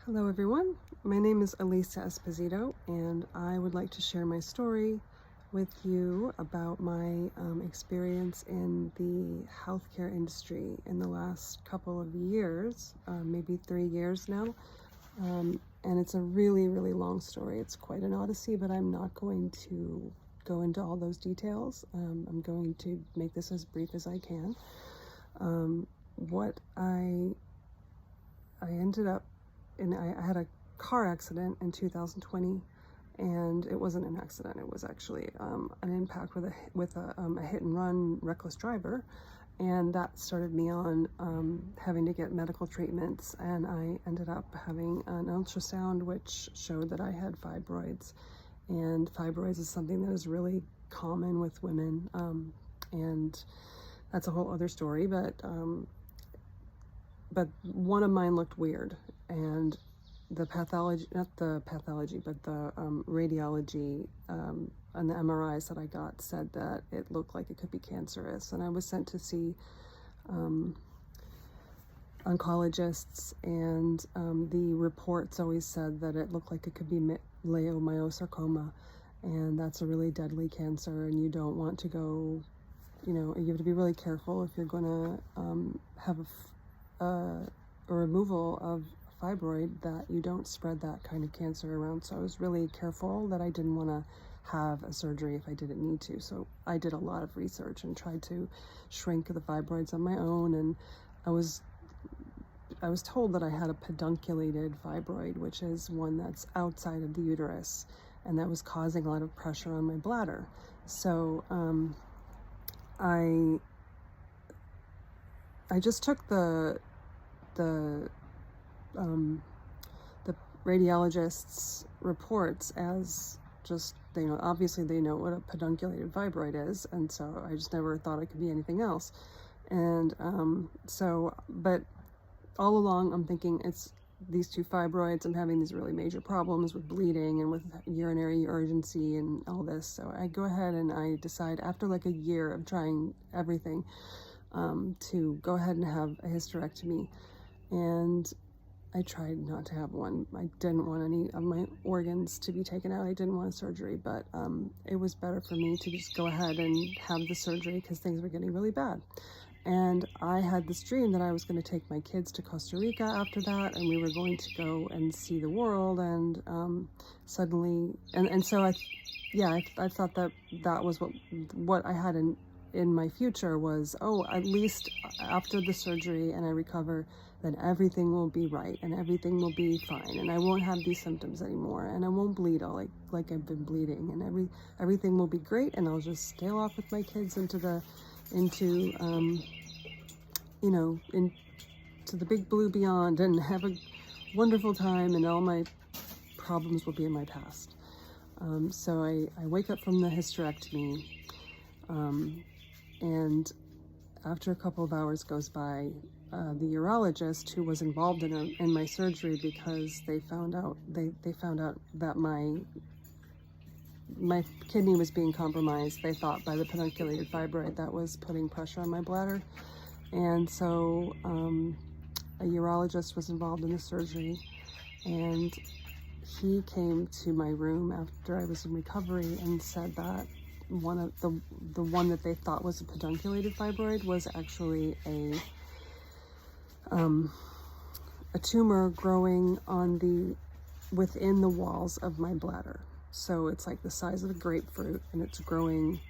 Hello everyone, my name is Elisa Esposito and I would like to share my story with you about my experience in the healthcare industry in the last couple of years, maybe 3 years now. And it's a really long story. It's quite an odyssey, but I'm not going to go into all those details. I'm going to make this as brief as I can. What I ended up in, I had a car accident in 2020, and it wasn't an accident. It was actually an impact with a hit and run reckless driver, and that started me on having to get medical treatments. And I ended up having an ultrasound which showed that I had fibroids, and fibroids is something that is really common with women, and that's a whole other story. But one of mine looked weird, and the pathology, not the pathology, but the radiology and the MRIs that I got said that it looked like it could be cancerous. And I was sent to see oncologists, and the reports always said that it looked like it could be leiomyosarcoma, and that's a really deadly cancer, and you don't want to go, you have to be really careful if you're going to have a removal of fibroid, that you don't spread that kind of cancer around. So I was really careful that I didn't want to have a surgery if I didn't need to. So I did a lot of research and tried to shrink the fibroids on my own. And I was told that I had a pedunculated fibroid, which is one that's outside of the uterus, and that was causing a lot of pressure on my bladder. So I just took the radiologist's reports as just, obviously they know what a pedunculated fibroid is, and so I just never thought it could be anything else. And but all along I'm thinking it's these two fibroids. I'm having these really major problems with bleeding and with urinary urgency and all this. So I go ahead and I decide, after like a year of trying everything, to go ahead and have a hysterectomy. And I tried not to have one. I didn't want any of my organs to be taken out. I didn't want a surgery, but it was better for me to just go ahead and have the surgery because things were getting really bad. And I had this dream that I was going to take my kids to Costa Rica after that, and we were going to go and see the world. And suddenly, so I thought that was what I had in my future was, at least after the surgery and I recover, then everything will be right and everything will be fine, and I won't have these symptoms anymore, and I won't bleed all like I've been bleeding, and everything will be great, and I'll just sail off with my kids into the big blue beyond and have a wonderful time, and all my problems will be in my past. So I wake up from the hysterectomy, and after a couple of hours goes by, the urologist who was involved in my surgery, because they found out that my kidney was being compromised, they thought, by the pedunculated fibroid that was putting pressure on my bladder. And so a urologist was involved in the surgery, and he came to my room after I was in recovery and said that the one that they thought was a pedunculated fibroid was actually a tumor growing within the walls of my bladder. So it's like the size of a grapefruit, and it's growing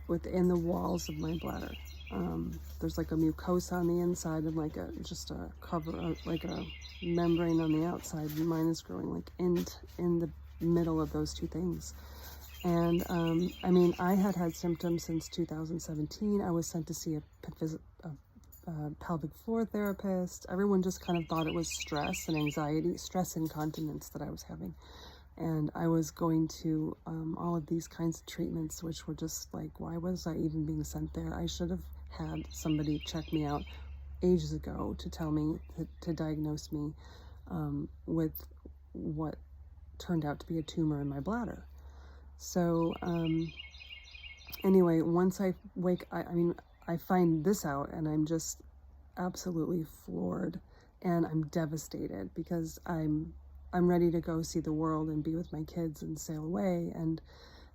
within the walls of my bladder. There's like a mucosa on the inside and like just a cover, like a membrane on the outside. Mine is growing like in the middle of those two things. And I had symptoms since 2017. I was sent to see a pelvic floor therapist. Everyone just kind of thought it was stress and anxiety, stress incontinence that I was having. And I was going to all of these kinds of treatments, which were just like, why was I even being sent there? I should have had somebody check me out ages ago to tell me, to diagnose me with what turned out to be a tumor in my bladder. So anyway, once I wake, I find this out, and I'm just absolutely floored and I'm devastated because I'm ready to go see the world and be with my kids and sail away and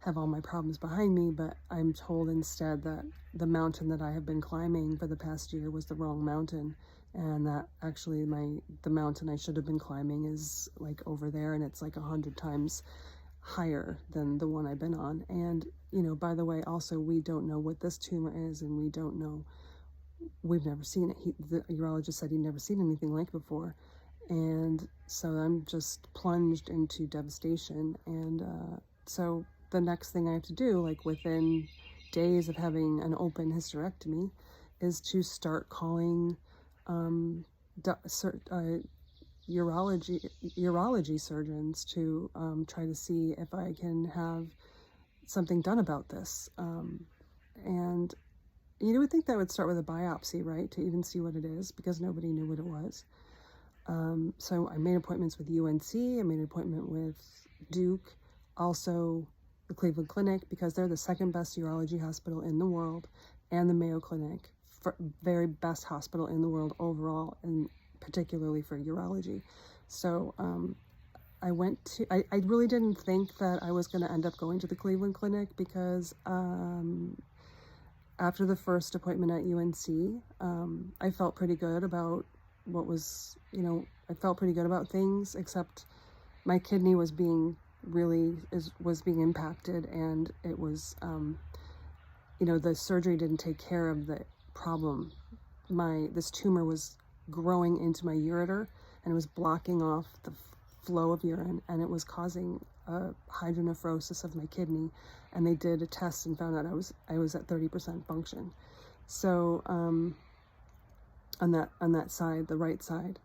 have all my problems behind me, but I'm told instead that the mountain that I have been climbing for the past year was the wrong mountain, and that actually the mountain I should have been climbing is like over there, and it's like 100 times higher than the one I've been on. And by the way, also, we don't know what this tumor is, and we've never seen it. The urologist said he'd never seen anything like it before. And so I'm just plunged into devastation. And so the next thing I have to do, like within days of having an open hysterectomy, is to start calling urology surgeons to try to see if I can have something done about this. And you would think that would start with a biopsy, right, to even see what it is, because nobody knew what it was. So I made appointments with UNC, I made an appointment with Duke, also the Cleveland Clinic, because they're the second best urology hospital in the world, and the Mayo Clinic, very best hospital in the world overall, and particularly for urology. So I really didn't think that I was going to end up going to the Cleveland Clinic, because after the first appointment at UNC, I felt pretty good about I felt pretty good about things, except my kidney was being impacted, and it was, the surgery didn't take care of the problem. This tumor was growing into my ureter, and it was blocking off the flow of urine, and it was causing a hydronephrosis of my kidney. And they did a test and found out I was at 30% function. So on that side, the right side,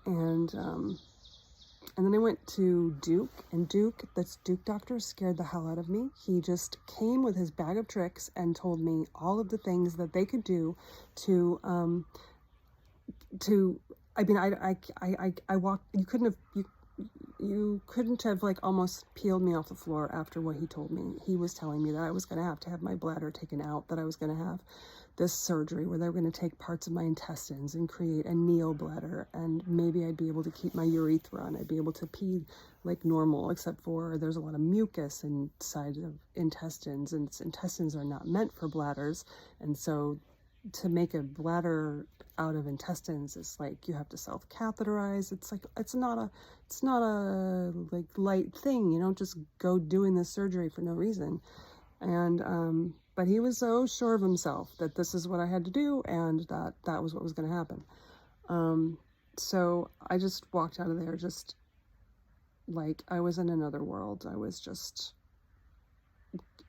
and then I went to Duke, and this Duke doctor scared the hell out of me. He just came with his bag of tricks and told me all of the things that they could do to I mean, I walked, you couldn't have like almost peeled me off the floor after what he told me. He was telling me that I was going to have my bladder taken out, that I was going to have this surgery where they were going to take parts of my intestines and create a neobladder, and maybe I'd be able to keep my urethra, and I'd be able to pee like normal, except for there's a lot of mucus inside of intestines, and intestines are not meant for bladders. And so to make a bladder out of intestines is like you have to self-catheterize. It's not a like light thing. You don't just go doing this surgery for no reason. And but he was so sure of himself that this is what I had to do, and that was what was going to happen. So I just walked out of there just like I was in another world.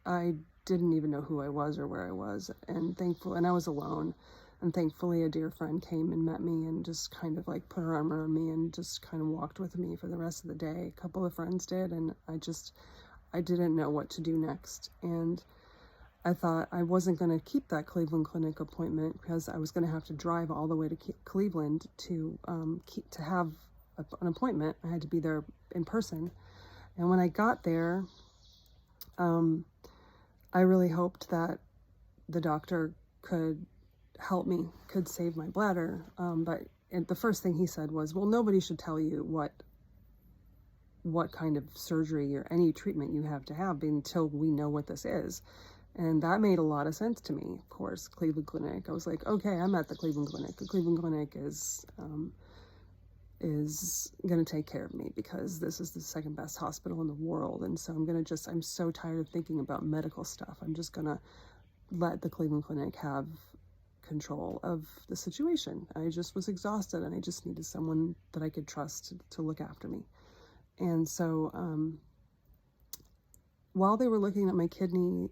I didn't even know who I was or where I was, and I was alone, and thankfully a dear friend came and met me and just kind of like put her arm around me and just kind of walked with me for the rest of the day. A couple of friends did, and I didn't know what to do next. And I thought I wasn't going to keep that Cleveland Clinic appointment because I was going to have to drive all the way to Cleveland to have an appointment. I had to be there in person. And when I got there, I really hoped that the doctor could help me, could save my bladder. But the first thing he said was, well, nobody should tell you what kind of surgery or any treatment you have to have until we know what this is. And that made a lot of sense to me. Of course, Cleveland Clinic. I was like, okay, I'm at the Cleveland Clinic. The Cleveland Clinic is going to take care of me because this is the second best hospital in the world. And so I'm so tired of thinking about medical stuff. I'm just going to let the Cleveland Clinic have control of the situation. I just was exhausted, and I just needed someone that I could trust to look after me. And so while they were looking at my kidney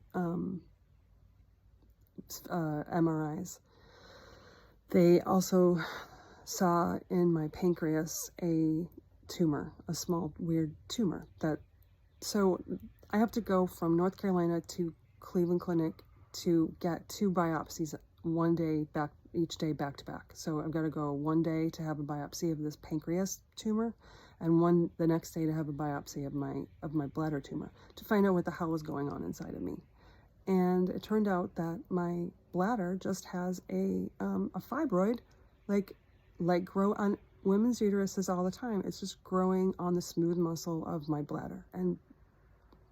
MRIs, they also saw in my pancreas a tumor, a small weird tumor. So I have to go from North Carolina to Cleveland Clinic to get 2 biopsies each day back to back. So I've got to go one day to have a biopsy of this pancreas tumor, and the next day to have a biopsy of my bladder tumor to find out what the hell was going on inside of me. And it turned out that my bladder just has a fibroid, like grow on women's uteruses all the time. It's just growing on the smooth muscle of my bladder, and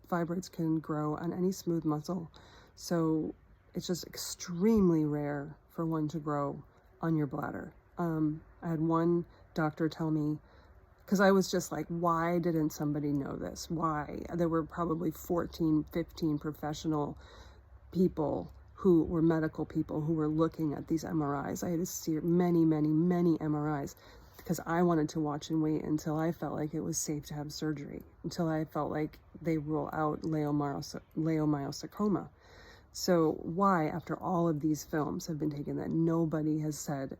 fibroids can grow on any smooth muscle. So it's just extremely rare for one to grow on your bladder. I had one doctor tell me, because I was just like, why didn't somebody know this? Why? There were probably 14, 15 professional people who were medical people who were looking at these MRIs. I had to see many, many, many MRIs because I wanted to watch and wait until I felt like it was safe to have surgery, until I felt like they rule out leiomyosarcoma. So why, after all of these films have been taken, that nobody has said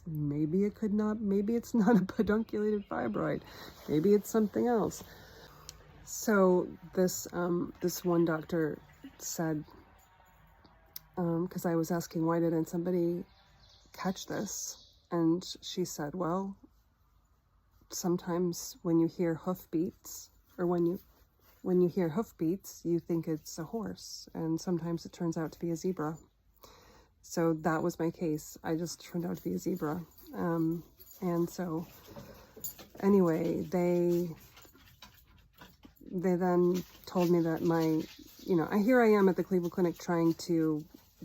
maybe it's not a pedunculated fibroid, maybe it's something else. So this one doctor said, because I was asking why didn't somebody catch this, and she said, well, sometimes when you hear hoofbeats, or when you hear hoofbeats, you think it's a horse, and sometimes it turns out to be a zebra. So that was my case. I just turned out to be a zebra. And so anyway, they then told me that here I am at the Cleveland Clinic trying to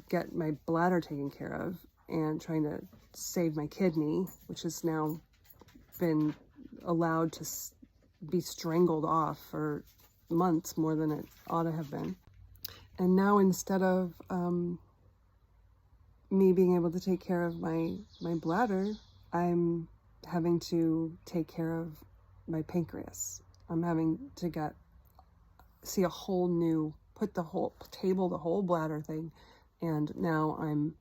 get my bladder taken care of and trying to save my kidney, which has now been allowed to be strangled off for months, more than it ought to have been. And now, instead of me being able to take care of my bladder, I'm having to take care of my pancreas. I'm having to see a whole new, the whole bladder thing, and now I'm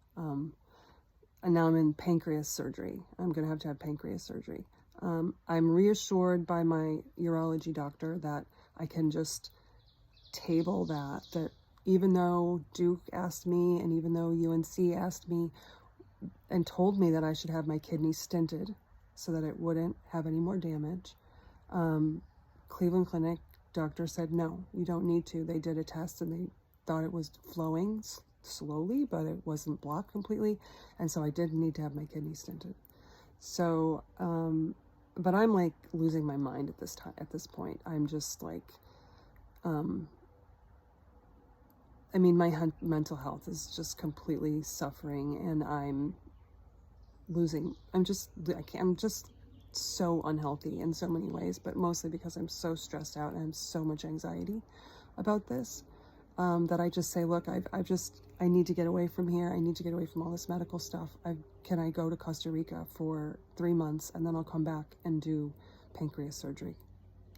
in pancreas surgery. I'm going to have pancreas surgery. I'm reassured by my urology doctor that I can just table that even though Duke asked me, and even though UNC asked me and told me that I should have my kidney stented so that it wouldn't have any more damage, Cleveland Clinic doctor said, no, you don't need to. They did a test and they thought it was flowing slowly, but it wasn't blocked completely. And so I didn't need to have my kidney stented. So, but I'm like losing my mind at this point. I'm just like, my mental health is just completely suffering, and I'm just so unhealthy in so many ways, but mostly because I'm so stressed out and I have so much anxiety about this, that I just say, look, I need to get away from here. I need to get away from all this medical stuff. Can I go to Costa Rica for 3 months, and then I'll come back and do pancreas surgery?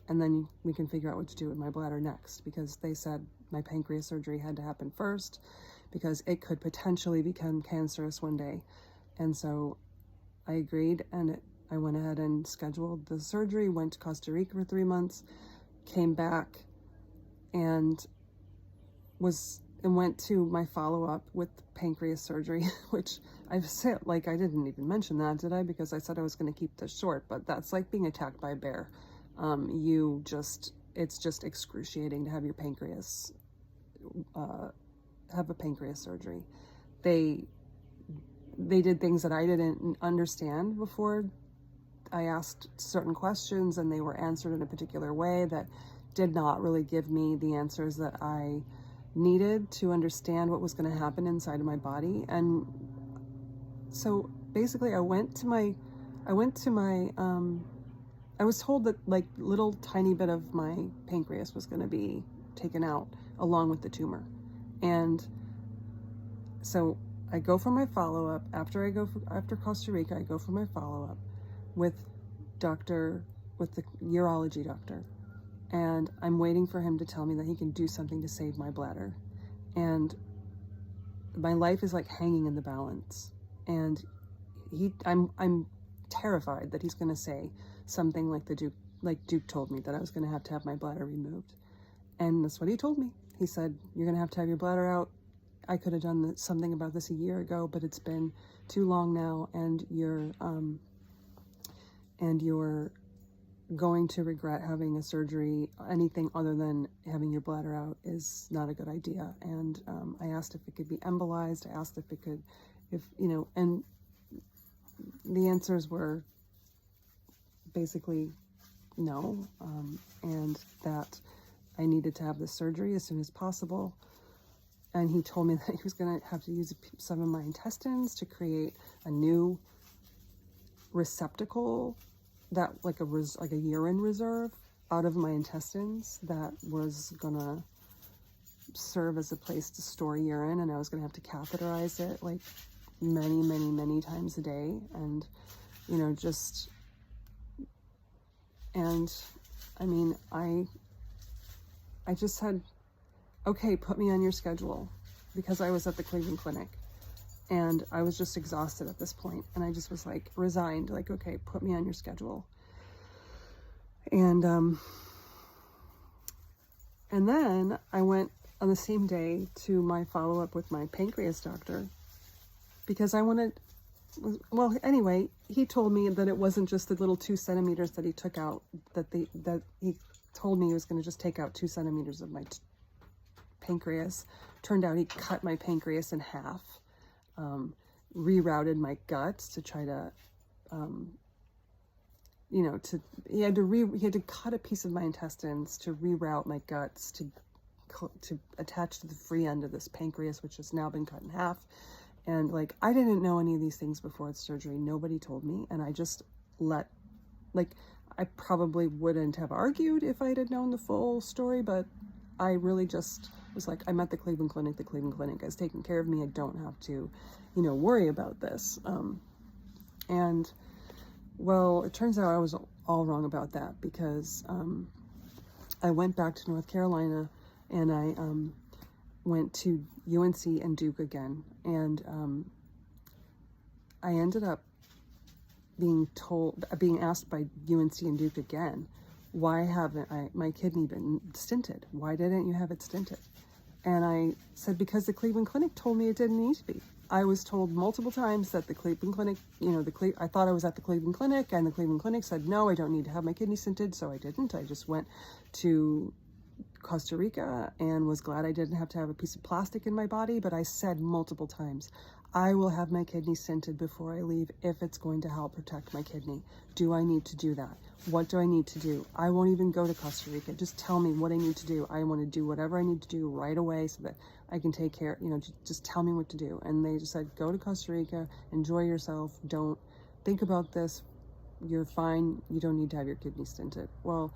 And then we can figure out what to do with my bladder next, because they said my pancreas surgery had to happen first because it could potentially become cancerous one day. And so I agreed, and I went ahead and scheduled the surgery, went to Costa Rica for 3 months, came back, and went to my follow-up with pancreas surgery, which I've said, like, I didn't even mention that, did I? Because I said I was going to keep this short, but that's like being attacked by a bear. It's just excruciating to have your pancreas, have a pancreas surgery. They did things that I didn't understand before. I asked certain questions and they were answered in a particular way that did not really give me the answers that I needed to understand what was going to happen inside of my body. And so basically I was told that like little tiny bit of my pancreas was going to be taken out along with the tumor. And so I go for my follow-up. After Costa Rica, I go for my follow-up with the urology doctor. And I'm waiting for him to tell me that he can do something to save my bladder. And my life is like hanging in the balance. And I'm terrified that he's going to say something like Duke told me, that I was going to have my bladder removed. And that's what he told me. He said, you're going to have your bladder out. I could have done something about this a year ago, but it's been too long now, and you're going to regret having a surgery. Anything other than having your bladder out is not a good idea. And I asked if it could be embolized. I asked and the answers were basically no, and that I needed to have this surgery as soon as possible. And he told me that he was going to have to use some of my intestines to create a new receptacle, that like a urine reserve out of my intestines that was going to serve as a place to store urine, and I was going to have to catheterize it like many times a day. And and I mean, I just said, okay, put me on your schedule, because I was at the Cleveland Clinic and I was just exhausted at this point, and I just was like resigned, like, okay, put me on your schedule. And then I went on the same day to my follow-up with my pancreas doctor, because I wanted, well, anyway, he told me that it wasn't just the little 2 centimeters that he took out, that he told me he was going to just take out 2 centimeters of my pancreas. Turned out he cut my pancreas in half, rerouted my guts to try to, he had to cut a piece of my intestines to reroute my guts to attach to the free end of this pancreas, which has now been cut in half. And like, I didn't know any of these things before the surgery. Nobody told me. And I just I probably wouldn't have argued if I had known the full story, but I really just was like, I'm at the Cleveland Clinic. The Cleveland Clinic is taking care of me. I don't have to, worry about this. And well, it turns out I was all wrong about that, because I went back to North Carolina, and I went to UNC and Duke again, and I ended up being asked by UNC and Duke again, why haven't my kidney been stented? Why didn't you have it stented? And I said, because the Cleveland Clinic told me it didn't need to be. I was told multiple times that the Cleveland Clinic, I thought I was at the Cleveland Clinic, and the Cleveland Clinic said, no, I don't need to have my kidney stented, so I didn't. I just went to Costa Rica and was glad I didn't have to have a piece of plastic in my body. But I said multiple times, I will have my kidney stented before I leave if it's going to help protect my kidney. Do I need to do that? What do I need to do? I won't even go to Costa Rica. Just tell me what I need to do. I want to do whatever I need to do right away so that I can take care, just tell me what to do. And they just said, go to Costa Rica, enjoy yourself. Don't think about this. You're fine. You don't need to have your kidney stented. Well,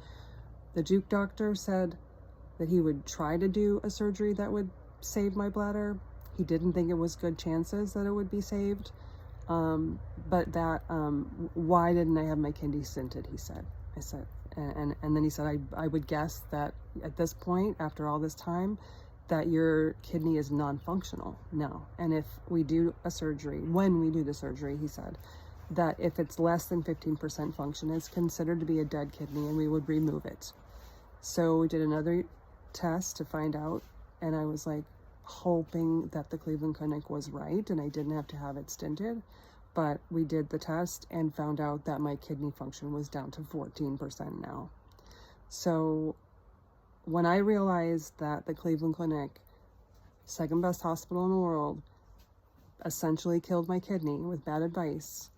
the Duke doctor said that he would try to do a surgery that would save my bladder. He didn't think it was good chances that it would be saved. But that, why didn't I have my kidney stented, he said. I said, and then he said, I would guess that at this point, after all this time, that your kidney is non-functional now. And if we do a surgery, when we do the surgery, he said, that if it's less than 15% function, it's considered to be a dead kidney, and we would remove it. So we did another test to find out, and I was like hoping that the Cleveland Clinic was right and I didn't have to have it stented. But we did the test and found out that my kidney function was down to 14% now. So when I realized that the Cleveland Clinic, second best hospital in the world, essentially killed my kidney with bad advice,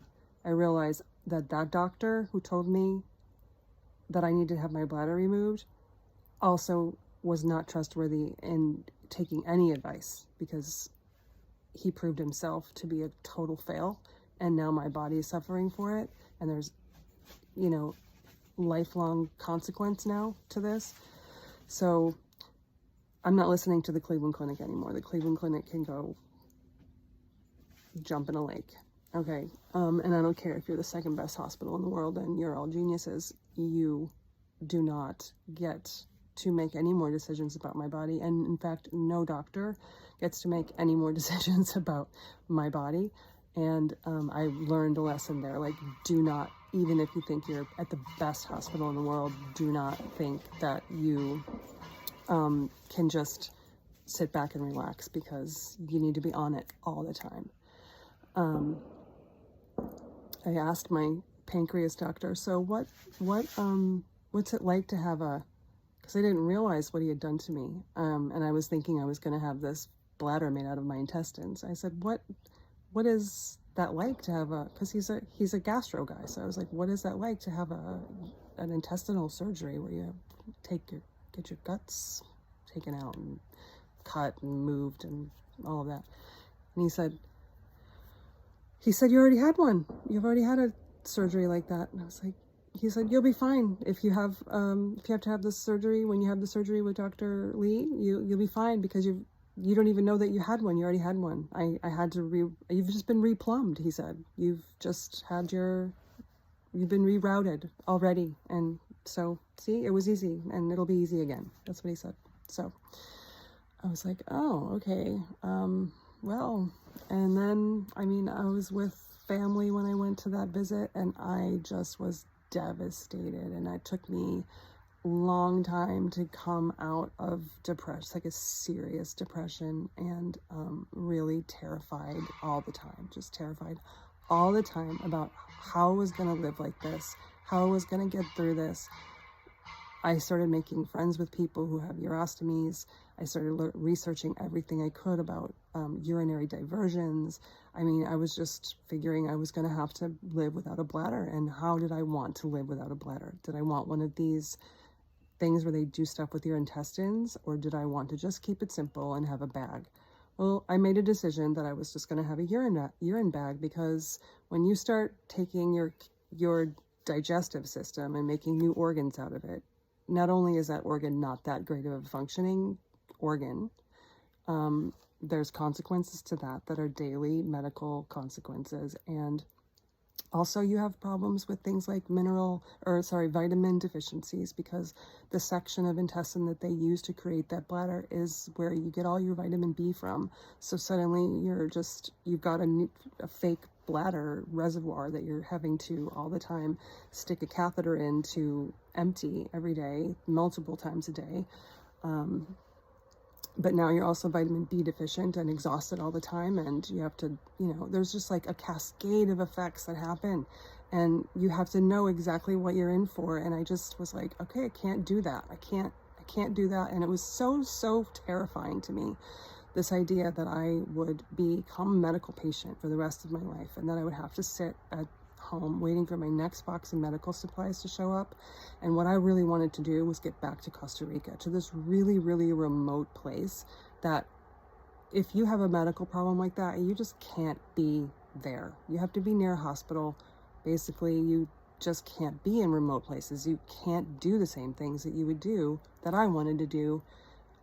I realized that that doctor who told me that I needed to have my bladder removed also was not trustworthy in taking any advice, because he proved himself to be a total fail, and now my body is suffering for it, and there's lifelong consequence now to this. So I'm not listening to the Cleveland Clinic anymore. The Cleveland Clinic can go jump in a lake. Okay, and I don't care if you're the second best hospital in the world and you're all geniuses, you do not get to make any more decisions about my body. And in fact, no doctor gets to make any more decisions about my body. And I learned a lesson there. Like, do not, even if you think you're at the best hospital in the world, do not think that you can just sit back and relax, because you need to be on it all the time. I asked my pancreas doctor, so what's it like to have because I didn't realize what he had done to me. And I was thinking I was going to have this bladder made out of my intestines. I said, what is that like to have because he's a gastro guy. So I was like, what is that like to have an intestinal surgery where you get your guts taken out and cut and moved and all of that? And he said, you already had one. You've already had a surgery like that. And I was like, he said, you'll be fine if you have to have this surgery. When you have the surgery with Dr. Lee, you'll be fine because you don't even know that you had one. You already had one. You've just been replumbed, he said. You've been rerouted already. And so, see, it was easy and it'll be easy again. That's what he said. So I was like, oh, okay. Well, and then, I was with family when I went to that visit, and I just was devastated, and it took me a long time to come out of depression, like a serious depression, and really terrified all the time, just terrified all the time about how I was going to live like this, how I was going to get through this. I started making friends with people who have urostomies. I started researching everything I could about urinary diversions. I was just figuring I was going to have to live without a bladder. And how did I want to live without a bladder? Did I want one of these things where they do stuff with your intestines? Or did I want to just keep it simple and have a bag? Well, I made a decision that I was just going to have a urine bag, because when you start taking your digestive system and making new organs out of it, not only is that organ not that great of a functioning organ, there's consequences to that are daily medical consequences. And also you have problems with things like vitamin deficiencies, because the section of intestine that they use to create that bladder is where you get all your vitamin B from. So suddenly you've got a fake bladder reservoir that you're having to all the time stick a catheter in to empty every day, multiple times a day. But now you're also vitamin B deficient and exhausted all the time, and you have to, there's just like a cascade of effects that happen, and you have to know exactly what you're in for. And I just was like, okay, I can't do that. I can't do that. And it was so terrifying to me, this idea that I would become a medical patient for the rest of my life, and that I would have to sit at home waiting for my next box of medical supplies to show up. And what I really wanted to do was get back to Costa Rica, to this really, really remote place that if you have a medical problem like that, you just can't be there. You have to be near a hospital. Basically, you just can't be in remote places. You can't do the same things that you would do, that I wanted to do,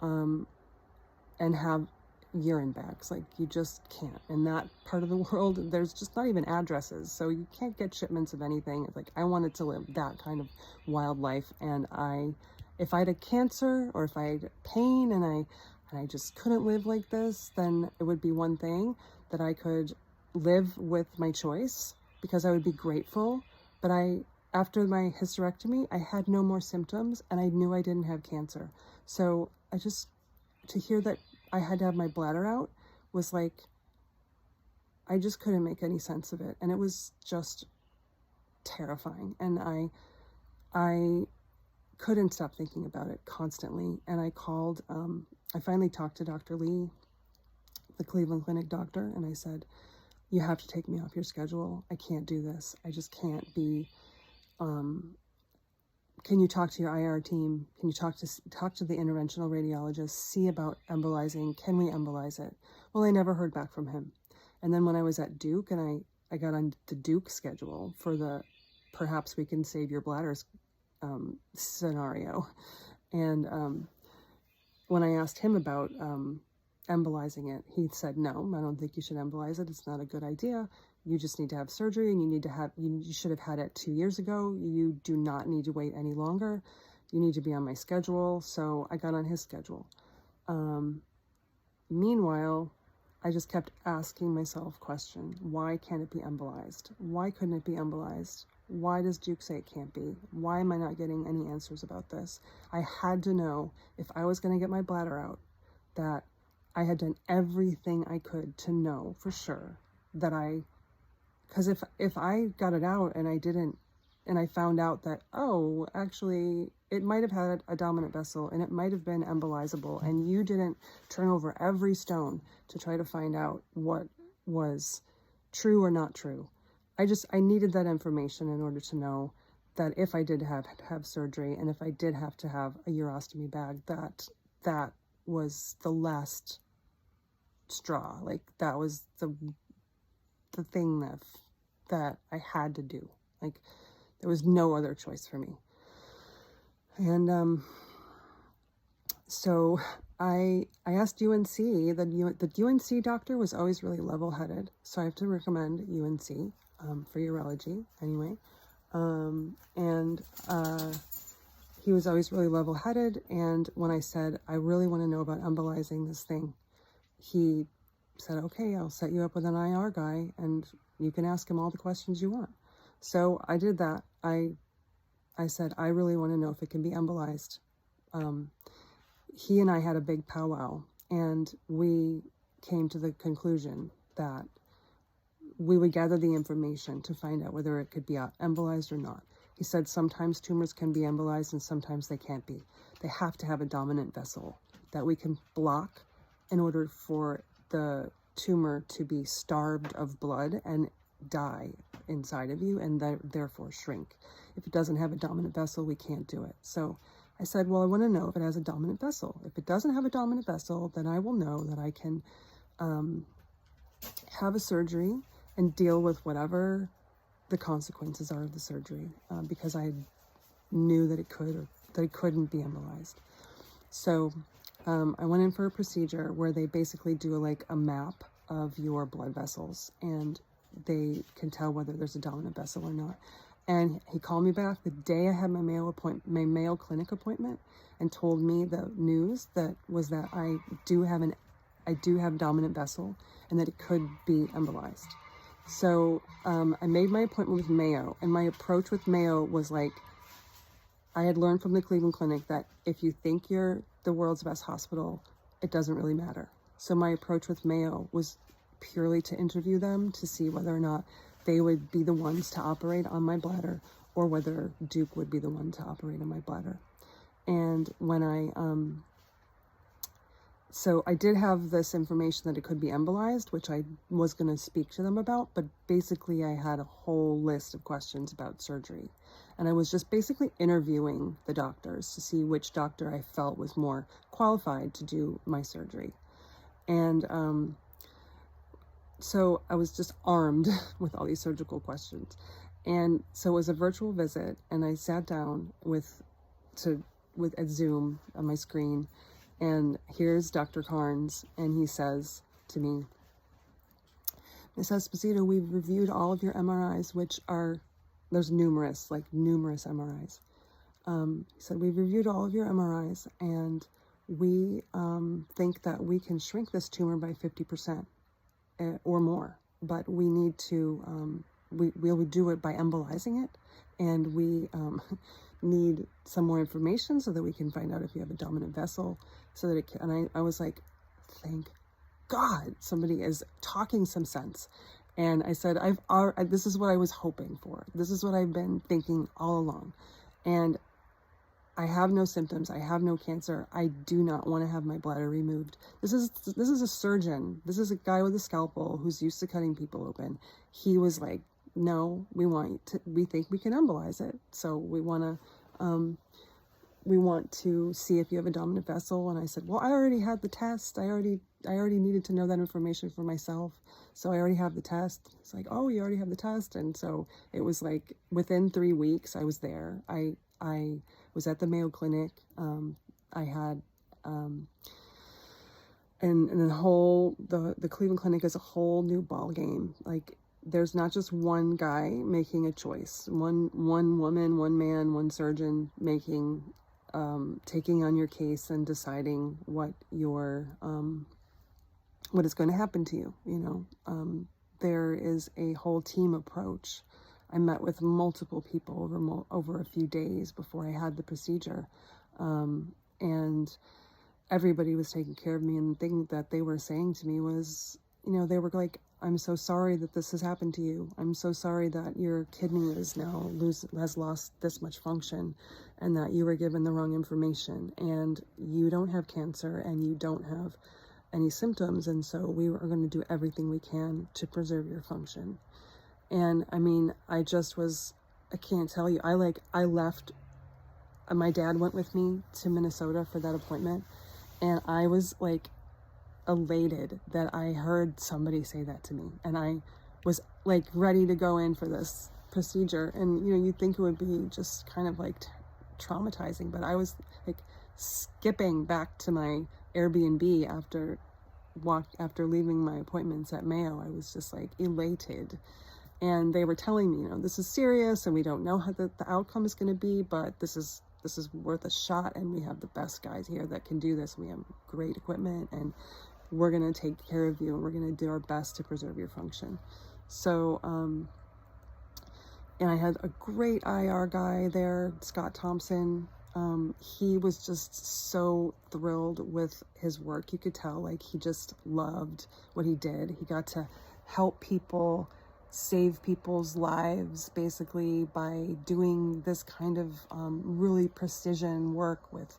and have urine bags. Like, you just can't. In that part of the world, there's just not even addresses, so you can't get shipments of anything. It's like, I wanted to live that kind of wild life, and if I had a cancer, or if I had pain and I just couldn't live like this, then it would be one thing that I could live with my choice, because I would be grateful. But after my hysterectomy, I had no more symptoms, and I knew I didn't have cancer. So to hear that I had to have my bladder out was like, I just couldn't make any sense of it. And it was just terrifying. And I couldn't stop thinking about it constantly. And I called, I finally talked to Dr. Lee, the Cleveland Clinic doctor, and I said, you have to take me off your schedule. I can't do this. I just can't be, can you talk to your IR team? Can you talk to the interventional radiologist, see about embolizing? Can we embolize it? Well, I never heard back from him. And then when I was at Duke, and I got on the Duke schedule for the perhaps we can save your bladders scenario. And when I asked him about embolizing it, he said, no, I don't think you should embolize it. It's not a good idea. You just need to have surgery, and you should have had it 2 years ago. You do not need to wait any longer. You need to be on my schedule. So I got on his schedule. Meanwhile, I just kept asking myself questions. Why can't it be embolized? Why couldn't it be embolized? Why does Duke say it can't be? Why am I not getting any answers about this? I had to know, if I was going to get my bladder out, that I had done everything I could to know for sure that because if I got it out and I didn't, and I found out that, oh, actually, it might have had a dominant vessel and it might have been embolizable, and you didn't turn over every stone to try to find out what was true or not true. I needed that information in order to know that if I did have surgery and if I did have to have a urostomy bag, that was the last straw. Like, that was the thing that I had to do. Like, there was no other choice for me. And so I asked UNC. The UNC doctor was always really level-headed, so I have to recommend UNC for urology anyway. And he was always really level-headed, and when I said, I really want to know about embolizing this thing, he said, okay, I'll set you up with an IR guy, and you can ask him all the questions you want. So I did that. I said, I really want to know if it can be embolized. He and I had a big powwow, and we came to the conclusion that we would gather the information to find out whether it could be embolized or not. He said sometimes tumors can be embolized and sometimes they can't be. They have to have a dominant vessel that we can block in order for the tumor to be starved of blood and die inside of you, and therefore shrink. If it doesn't have a dominant vessel, we can't do it. So I said, well, I want to know if it has a dominant vessel. If it doesn't have a dominant vessel, then I will know that I can have a surgery and deal with whatever the consequences are of the surgery, because I knew that it could or that it couldn't be embolized. So I went in for a procedure where they basically do like a map of your blood vessels, and they can tell whether there's a dominant vessel or not. And he called me back the day I had my Mayo Clinic appointment, and told me the news that I do have dominant vessel, and that it could be embolized. So I made my appointment with Mayo, and my approach with Mayo was like, I had learned from the Cleveland Clinic that if you think you're the world's best hospital, it doesn't really matter. So my approach with Mayo was purely to interview them to see whether or not they would be the ones to operate on my bladder, or whether Duke would be the one to operate on my bladder. And when so I did have this information that it could be embolized, which I was going to speak to them about, but basically I had a whole list of questions about surgery. And I was just basically interviewing the doctors to see which doctor I felt was more qualified to do my surgery. And so I was just armed with all these surgical questions. And so it was a virtual visit, and I sat down at Zoom on my screen, and here's Dr. Carnes, and he says to me, Ms. Esposito, we've reviewed all of your MRIs, there's numerous MRIs. He said, we've reviewed all of your MRIs, and we think that we can shrink this tumor by 50% or more, but we need to, we'll do it by embolizing it, and we need some more information so that we can find out if you have a dominant vessel, so that it can, and I was like, thank God somebody is talking some sense. And I said, this is what I was hoping for. This is what I've been thinking all along. And I have no symptoms. I have no cancer. I do not want to have my bladder removed. This is a surgeon. This is a guy with a scalpel who's used to cutting people open. He was like, no, we think we can embolize it. So we want to see if you have a dominant vessel. And I said, well, I already had the test. I already needed to know that information for myself. So I already have the test. It's like, oh, you already have the test. And so it was like within 3 weeks I was there. I was at the Mayo Clinic. I had, and the Cleveland Clinic is a whole new ball game. Like, there's not just one guy making a choice, one woman, one man, one surgeon making, taking on your case and deciding what is going to happen to you. You know, there is a whole team approach. I met with multiple people over a few days before I had the procedure, and everybody was taking care of me. And the thing that they were saying to me was, you know, they were like, I'm so sorry that this has happened to you. I'm so sorry that your kidney has lost this much function, and that you were given the wrong information, and you don't have cancer, and you don't have any symptoms, and so we are going to do everything we can to preserve your function. And I mean, I can't tell you, I left, my dad went with me to Minnesota for that appointment, and I was like elated that I heard somebody say that to me, and I was like ready to go in for this procedure. And you'd think it would be just kind of like traumatizing, but I was like skipping back to my Airbnb after leaving my appointments at Mayo. I was just like elated, and they were telling me, this is serious and we don't know how the outcome is going to be, but this is worth a shot, and we have the best guys here that can do this. We have great equipment, and we're going to take care of you, and we're going to do our best to preserve your function. So, and I had a great IR guy there, Scott Thompson. He was just so thrilled with his work. You could tell, like, he just loved what he did. He got to help people, save people's lives, basically, by doing this kind of really precision work with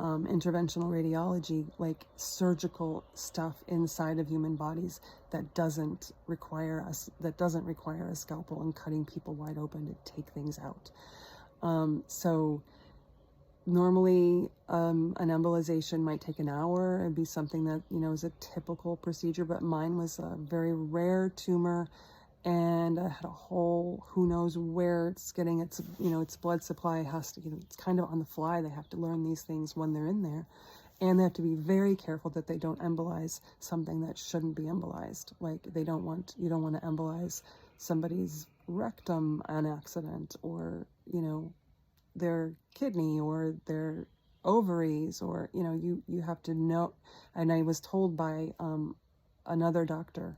interventional radiology, like surgical stuff inside of human bodies that doesn't require a scalpel and cutting people wide open to take things out. So normally an embolization might take an hour. It'd be something that is a typical procedure, but mine was a very rare tumor, and I had a hole. Who knows where it's getting its blood supply has to, it's kind of on the fly. They have to learn these things when they're in there, and they have to be very careful that they don't embolize something that shouldn't be embolized. Like you don't want to embolize somebody's rectum on accident, or their kidney or their ovaries, or you have to know. And I was told by another doctor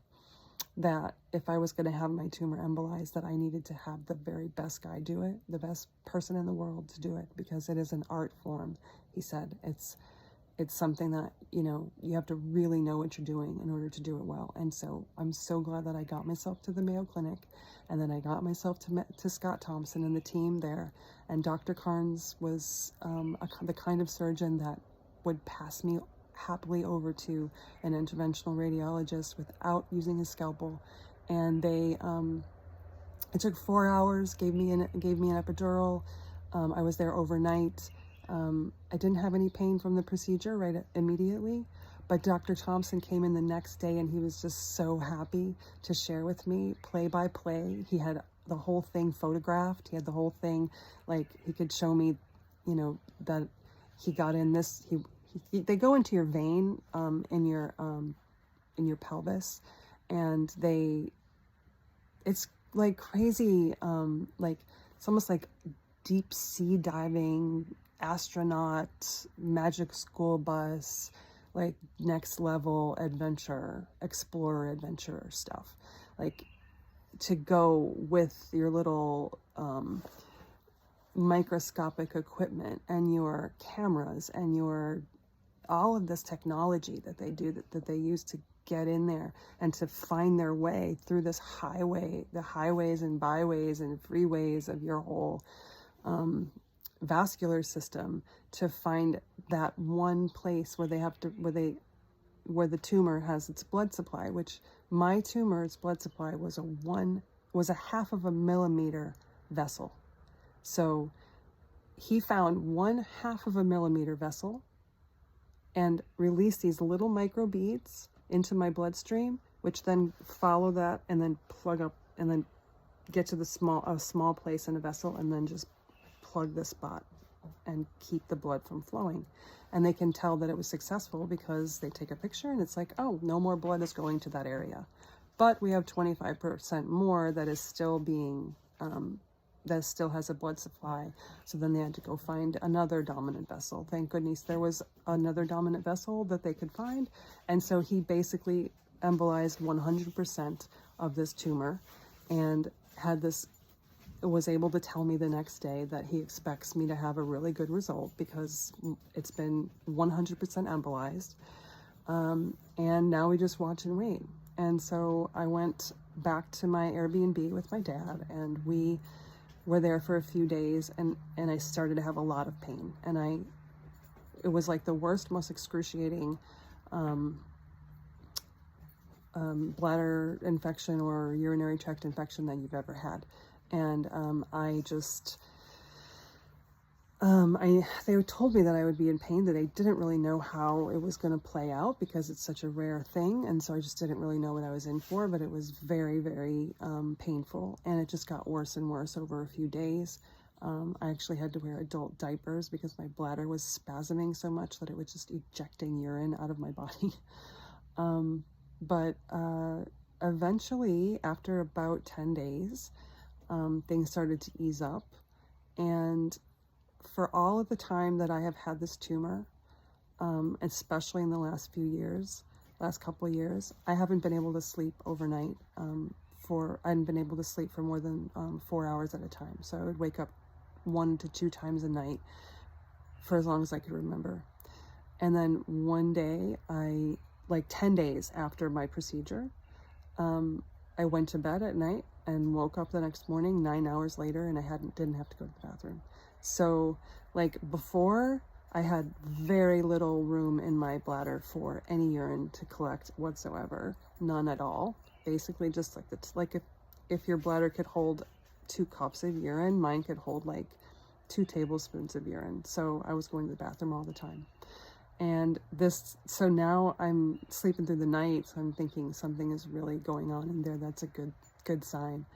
that if I was going to have my tumor embolized, that I needed to have the very best guy do it, the best person in the world to do it, because it is an art form. He said it's something that you have to really know what you're doing in order to do it well. And so I'm so glad that I got myself to the Mayo Clinic, and then I got myself to Scott Thompson and the team there. And Dr. Carnes was the kind of surgeon that would pass me happily over to an interventional radiologist without using his scalpel. And they it took 4 hours, gave me an epidural. I was there overnight. I didn't have any pain from the procedure right immediately, but Dr. Thompson came in the next day, and he was just so happy to share with me play by play. He had the whole thing photographed. He had the whole thing, like, he could show me, that he got in this. They go into your vein in your pelvis, and it's like crazy, like it's almost like deep sea diving, astronaut, magic school bus, like next level adventure, explorer adventure stuff. Like to go with your little microscopic equipment and your cameras and your all of this technology that they do, that they use to get in there and to find their way through this highway, the highways and byways and freeways of your whole vascular system, to find that one place where where the tumor has its blood supply, which my tumor's blood supply was a half of a millimeter vessel. So he found 1/2 of a millimeter vessel and release these little micro beads into my bloodstream, which then follow that and then plug up and then get to a small place in a vessel, and then just plug the spot and keep the blood from flowing. And they can tell that it was successful because they take a picture and it's like, oh, no more blood is going to that area. But we have 25% more that is still being that still has a blood supply. So then they had to go find another dominant vessel. Thank goodness there was another dominant vessel that they could find. And so he basically embolized 100% of this tumor, and was able to tell me the next day that he expects me to have a really good result because it's been 100% embolized. And now we just watch and wait. And so I went back to my Airbnb with my dad, and we were there for a few days, and I started to have a lot of pain, and it was like the worst, most excruciating bladder infection or urinary tract infection that you've ever had. And they told me that I would be in pain, that they didn't really know how it was going to play out because it's such a rare thing. And so I just didn't really know what I was in for, but it was very, very painful. And it just got worse and worse over a few days. I actually had to wear adult diapers because my bladder was spasming so much that it was just ejecting urine out of my body. But eventually, after about 10 days, things started to ease up. And for all of the time that I have had this tumor, especially in the last couple of years, I haven't been able to sleep overnight. I hadn't been able to sleep for more than 4 hours at a time. So I would wake up 1 to 2 times a night for as long as I could remember. And then one day, 10 days after my procedure, I went to bed at night and woke up the next morning 9 hours later, and I didn't have to go to the bathroom. So before, I had very little room in my bladder for any urine to collect whatsoever, none at all. Basically, just if your bladder could hold 2 cups of urine, mine could hold 2 tablespoons of urine. So I was going to the bathroom all the time. And so now I'm sleeping through the night, so I'm thinking something is really going on in there. That's a good sign.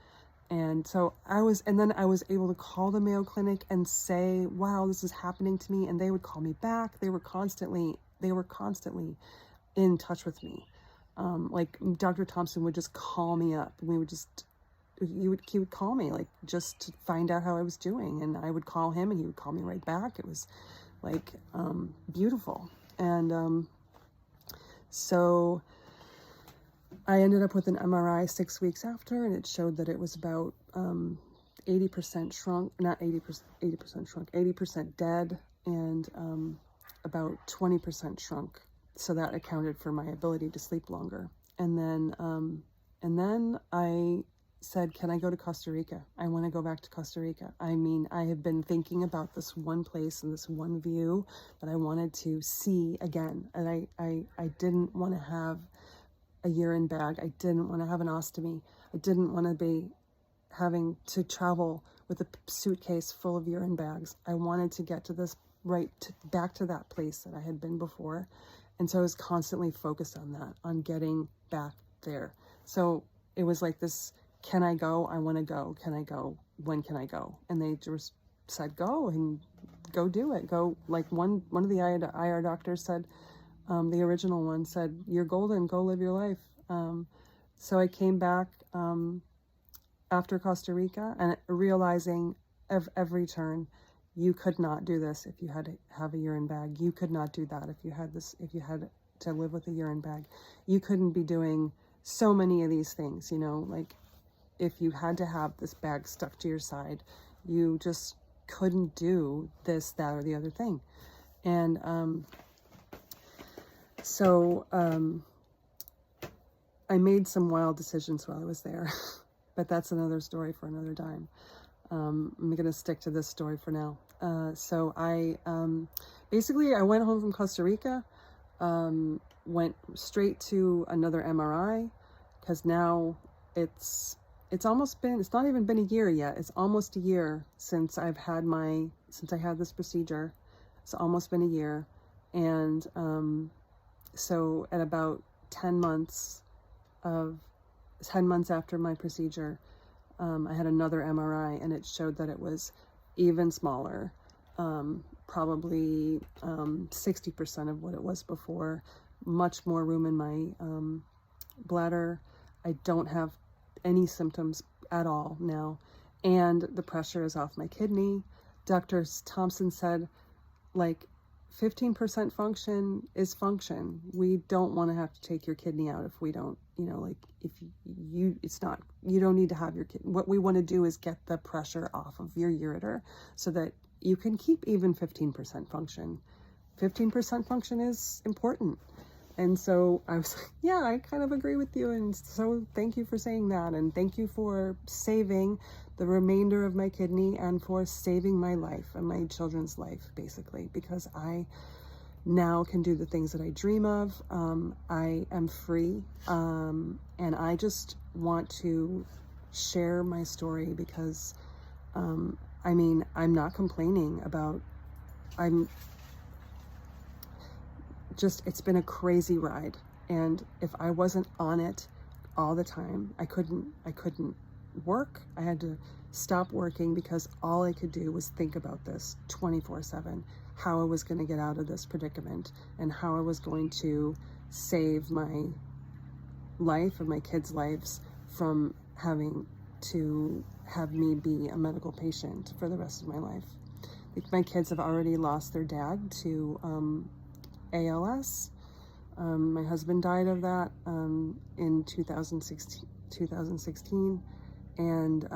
And so I was able to call the Mayo Clinic and say, wow, this is happening to me. And they would call me back. They were constantly in touch with me. Dr. Thompson would just call me up. And he would call me just to find out how I was doing. And I would call him and he would call me right back. It was beautiful. And so I ended up with an MRI 6 weeks after, and it showed that it was about 80% shrunk, not 80% shrunk, 80% dead, and about 20% shrunk. So that accounted for my ability to sleep longer. And then I said, can I go to Costa Rica? I want to go back to Costa Rica. I mean, I have been thinking about this one place and this one view that I wanted to see again. And I didn't want to have a urine bag. I didn't want to have an ostomy. I didn't want to be having to travel with a suitcase full of urine bags. I wanted to get to back to that place that I had been before. And so I was constantly focused on that, on getting back there. So it was like this, can I go? I want to go. Can I go? When can I go? And they just said, go and go do it. Go. One of the IR doctors said, the original one said, you're golden, go live your life. So I came back after Costa Rica and realizing every turn, you could not do this if you had to have a urine bag. You could not do that if you had to live with a urine bag. You couldn't be doing so many of these things, if you had to have this bag stuck to your side, you just couldn't do this, that, or the other thing. And so I made some wild decisions while I was there, but that's another story for another time. I'm going to stick to this story for now. So I basically I went home from Costa Rica, went straight to another MRI, because now it's not even been a year yet. It's almost a year since I had this procedure. It's almost been a year. And so at about 10 months after my procedure, I had another MRI, and it showed that it was even smaller, probably 60% of what it was before, much more room in my bladder. I don't have any symptoms at all now, and the pressure is off my kidney. Dr. Thompson said 15% function is function. We don't want to have to take your kidney out if we don't, you don't need to have your kidney. What we want to do is get the pressure off of your ureter so that you can keep even 15% function. 15% function is important. And so I was like, yeah, I kind of agree with you. And so thank you for saying that. And thank you for saving the remainder of my kidney and for saving my life and my children's life, basically, because I now can do the things that I dream of. I am free, and I just want to share my story because, I mean, I'm not complaining about, it's been a crazy ride. And if I wasn't on it all the time, I couldn't work. I had to stop working because all I could do was think about this 24/7, how I was going to get out of this predicament and how I was going to save my life and my kids' lives from having to have me be a medical patient for the rest of my life. My kids have already lost their dad to ALS. My husband died of that in 2016, and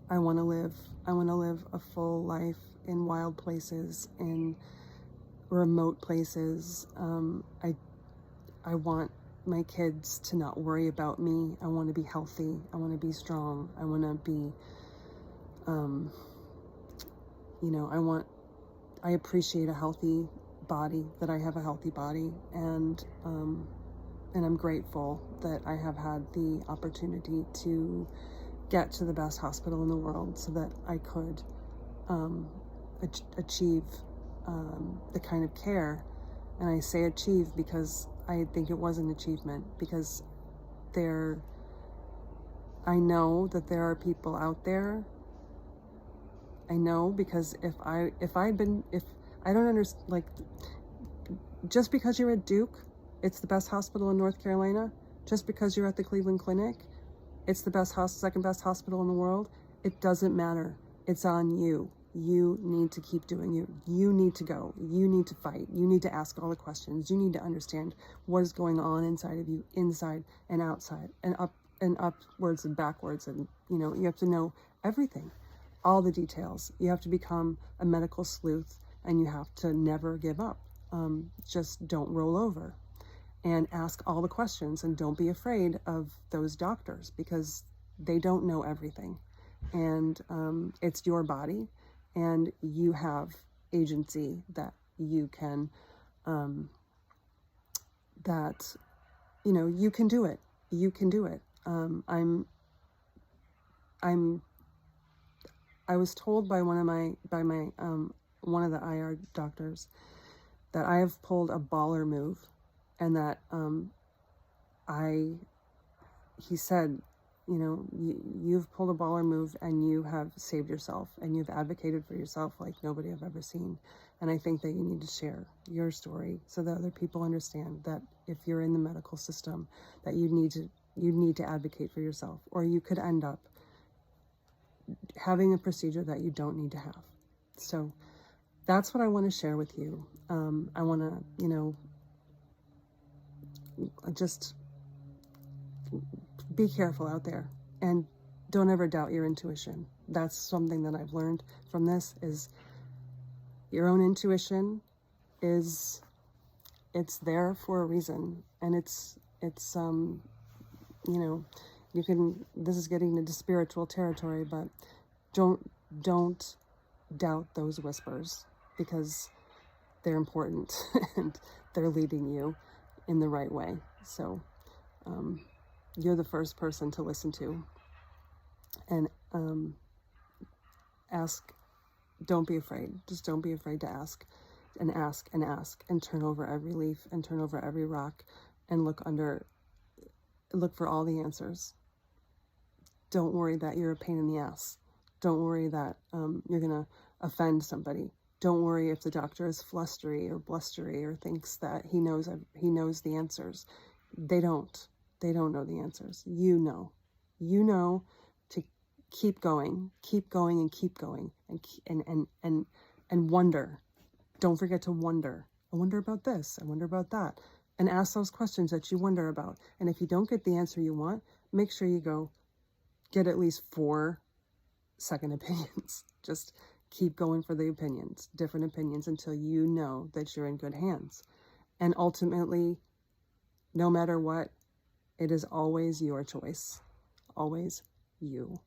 I want to live a full life in wild places, in remote places. I want my kids to not worry about me. I want to be healthy. I want to be strong. I want to be, I appreciate a healthy body, that I have a healthy body, and I'm grateful that I have had the opportunity to get to the best hospital in the world so that I could achieve the kind of care. And I say achieve because I think it was an achievement, because I know that there are people out there. I know, because if I don't understand, like, just because you're at Duke, it's the best hospital in North Carolina. Just because you're at the Cleveland Clinic, it's the second best hospital in the world. It doesn't matter. It's on you. You need to keep doing you. You need to go. You need to fight. You need to ask all the questions. You need to understand what is going on inside of you, inside and outside, and upwards and backwards. And, you have to know everything, all the details. You have to become a medical sleuth, and you have to never give up. Just don't roll over, and ask all the questions, and don't be afraid of those doctors, because they don't know everything. And it's your body, and you have agency that you can, you can do it. You can do it. I was told by one of the IR doctors that I have pulled a baller move, and that he said, you've pulled a baller move, and you have saved yourself, and you've advocated for yourself like nobody I've ever seen. And I think that you need to share your story so that other people understand that if you're in the medical system, that you need to advocate for yourself, or you could end up having a procedure that you don't need to have. So that's what I want to share with you. I want to, just be careful out there, and don't ever doubt your intuition. That's something that I've learned from this, is your own intuition it's there for a reason. And it's this is getting into spiritual territory, but don't doubt those whispers, because they're important and they're leading you in the right way. So you're the first person to listen to, and ask. Don't be afraid. Just don't be afraid to ask, and ask, and ask, and turn over every leaf, and turn over every rock, and look for all the answers. Don't worry that you're a pain in the ass. Don't worry that you're gonna offend somebody. Don't worry if the doctor is flustery or blustery, or thinks that he knows the answers. They don't know the answers. You know to keep going, and keep going, and wonder. Don't forget to wonder. I wonder about this. I wonder about that. And ask those questions that you wonder about. And if you don't get the answer you want, make sure you go get at least 4 second opinions. Just keep going for the opinions, different opinions, until you know that you're in good hands. And ultimately, no matter what, it is always your choice. Always you.